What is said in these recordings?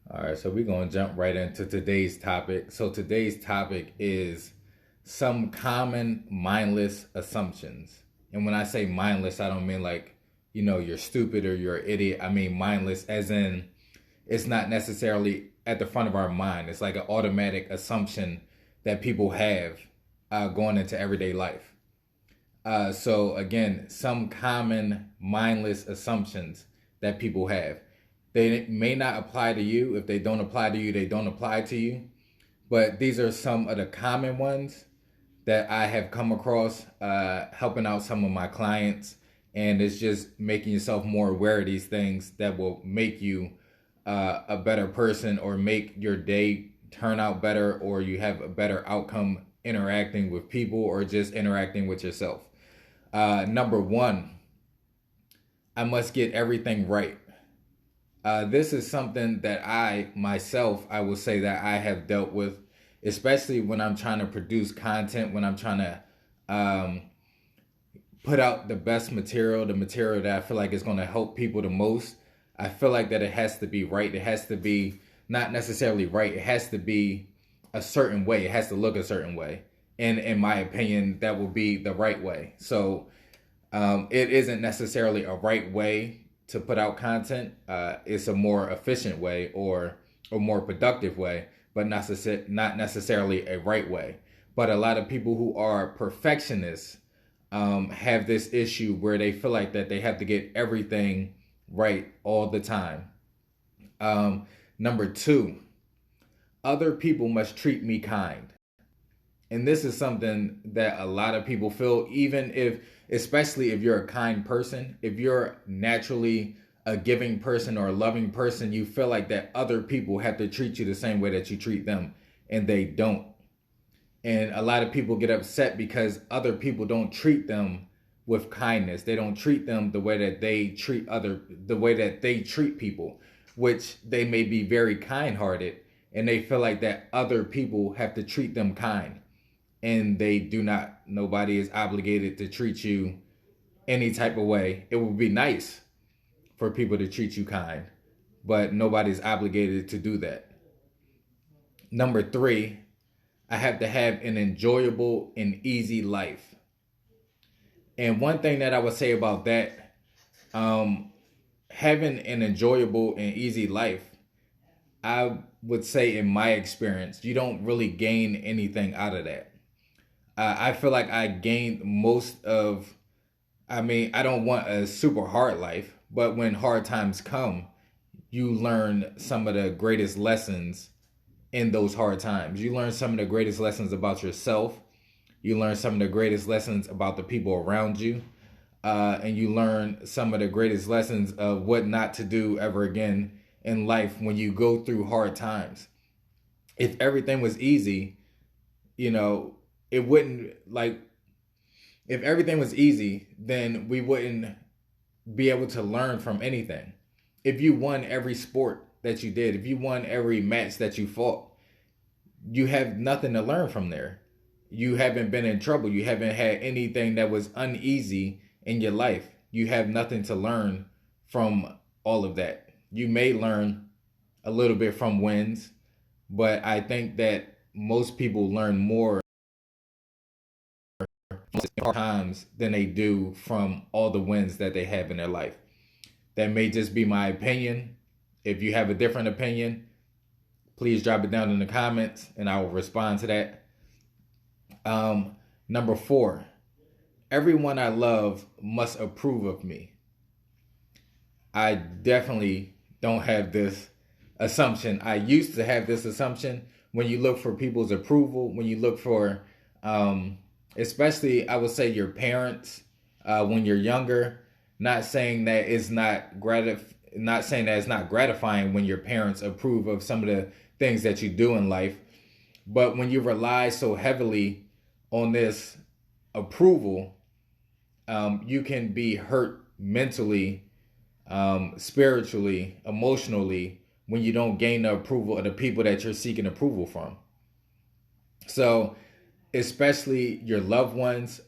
All right, so we're going to jump right into today's topic. So today's topic is some common mindless assumptions. And when I say mindless, I don't mean like, you're stupid or you're an idiot. I mean mindless as in it's not necessarily at the front of our mind. It's like an automatic assumption that people have going into everyday life. So again, some common mindless assumptions that people have. They may not apply to you. If they don't apply to you, they don't apply to you. But these are some of the common ones that I have come across helping out some of my clients. And it's just making yourself more aware of these things that will make you a better person or make your day turn out better, or you have a better outcome interacting with people or just interacting with yourself. Number one, I must get everything right. This is something that I will say that I have dealt with, especially when I'm trying to produce content, when I'm trying to put out the best material, the material that I feel like is going to help people the most. I feel like that it has to be right. It has to be not necessarily right. It has to be a certain way. It has to look a certain way. And in my opinion, that will be the right way. So it isn't necessarily a right way to put out content. It's a more efficient way or a more productive way, but not necessarily a right way. But a lot of people who are perfectionists have this issue where they feel like that they have to get everything right all the time. Number two, other people must treat me kind. And this is something that a lot of people feel, even if, especially if you're a kind person, if you're naturally a giving person or a loving person, you feel like that other people have to treat you the same way that you treat them, and they don't. And a lot of people get upset because other people don't treat them with kindness. They don't treat them the way that the way that they treat people, which they may be very kind-hearted, and they feel like that other people have to treat them kind, and they do not. Nobody is obligated to treat you any type of way. It would be nice for people to treat you kind, but nobody's obligated to do that. Number three, I have to have an enjoyable and easy life. And one thing that I would say about that, um, having an enjoyable and easy life, I would say in my experience, you don't really gain anything out of that. I feel like I gained most of, I don't want a super hard life, but when hard times come, you learn some of the greatest lessons in those hard times. You learn some of the greatest lessons about yourself. You learn some of the greatest lessons about the people around you. And you learn some of the greatest lessons of what not to do ever again in life when you go through hard times. If everything was easy, you know, it wouldn't like, if everything was easy, then we wouldn't be able to learn from anything. If you won every sport that you did, if you won every match that you fought, you have nothing to learn from there. You haven't been in trouble. You haven't had anything that was uneasy in your life. You have nothing to learn from all of that. You may learn a little bit from wins, but I think that most people learn more times than they do from all the wins that they have in their life. That may just be my opinion. If you have a different opinion, please drop it down in the comments and I will respond to that. Number four, everyone I love must approve of me. I definitely don't have this assumption. I used to have this assumption when you look for people's approval, when you look for, especially I would say your parents, when you're younger. Not saying that it's not saying that it's not gratifying when your parents approve of some of the things that you do in life, but when you rely so heavily on this approval, you can be hurt mentally, spiritually, emotionally when you don't gain the approval of the people that you're seeking approval from. So, especially your loved ones,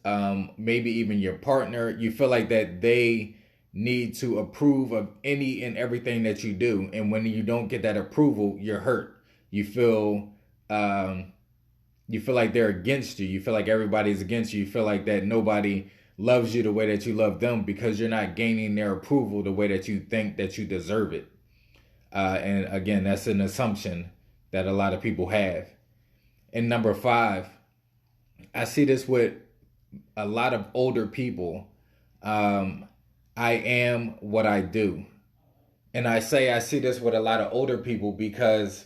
maybe even your partner, you feel like that they need to approve of any and everything that you do. And when you don't get that approval, you're hurt. You feel like they're against you. You feel like everybody's against you. You feel like that nobody loves you the way that you love them because you're not gaining their approval the way that you think that you deserve it. And again, that's an assumption that a lot of people have. And number 5, I see this with a lot of older people. I am what I do. And I say I see this with a lot of older people because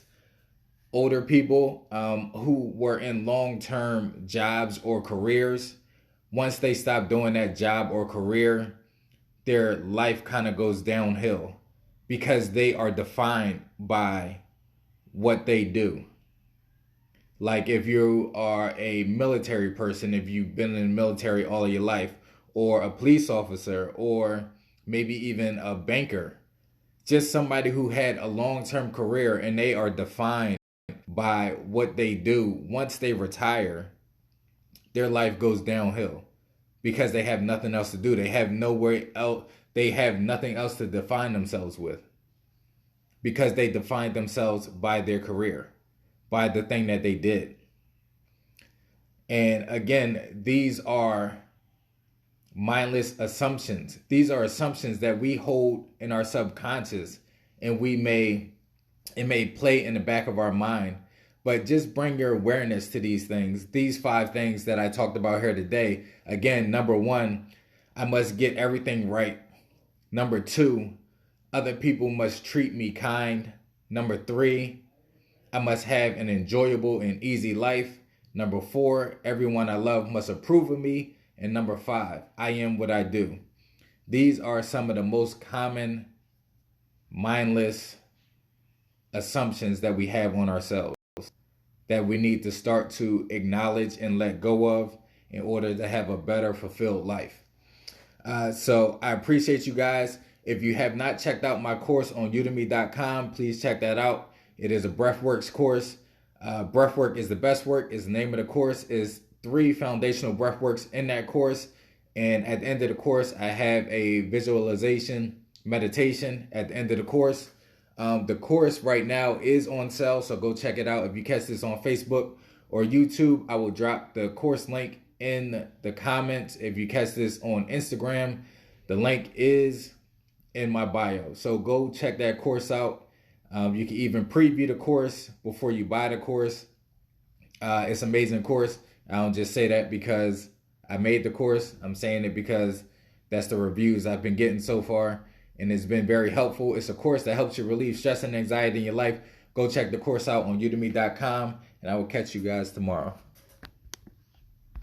older people who were in long-term jobs or careers, once they stop doing that job or career, their life kind of goes downhill because they are defined by what they do. Like if you are a military person, if you've been in the military all of your life, or a police officer, or maybe even a banker, just somebody who had a long-term career and they are defined by what they do. Once they retire, their life goes downhill because they have nothing else to do. They have nowhere else. They have nothing else to define themselves with because they define themselves by their career, by the thing that they did. And again, these are mindless assumptions. These are assumptions that we hold in our subconscious, and it may play in the back of our mind. But just bring your awareness to these things, these 5 things that I talked about here today. Again, number 1, I must get everything right. Number 2, other people must treat me kind. Number 3, I must have an enjoyable and easy life. Number 4, everyone I love must approve of me. And number 5, I am what I do. These are some of the most common mindless assumptions that we have on ourselves that we need to start to acknowledge and let go of in order to have a better fulfilled life. So I appreciate you guys. If you have not checked out my course on udemy.com, please check that out. It is a breathworks course. Breathwork is the best work is the name of the course. Is 3 foundational breathworks in that course. And at the end of the course, I have a visualization meditation at the end of the course. The course right now is on sale, so go check it out. If you catch this on Facebook or YouTube, I will drop the course link in the comments. If you catch this on Instagram, the link is in my bio. So go check that course out. You can even preview the course before you buy the course. It's an amazing course. I don't just say that because I made the course. I'm saying it because that's the reviews I've been getting so far. And it's been very helpful. It's a course that helps you relieve stress and anxiety in your life. Go check the course out on udemy.com, and I will catch you guys tomorrow.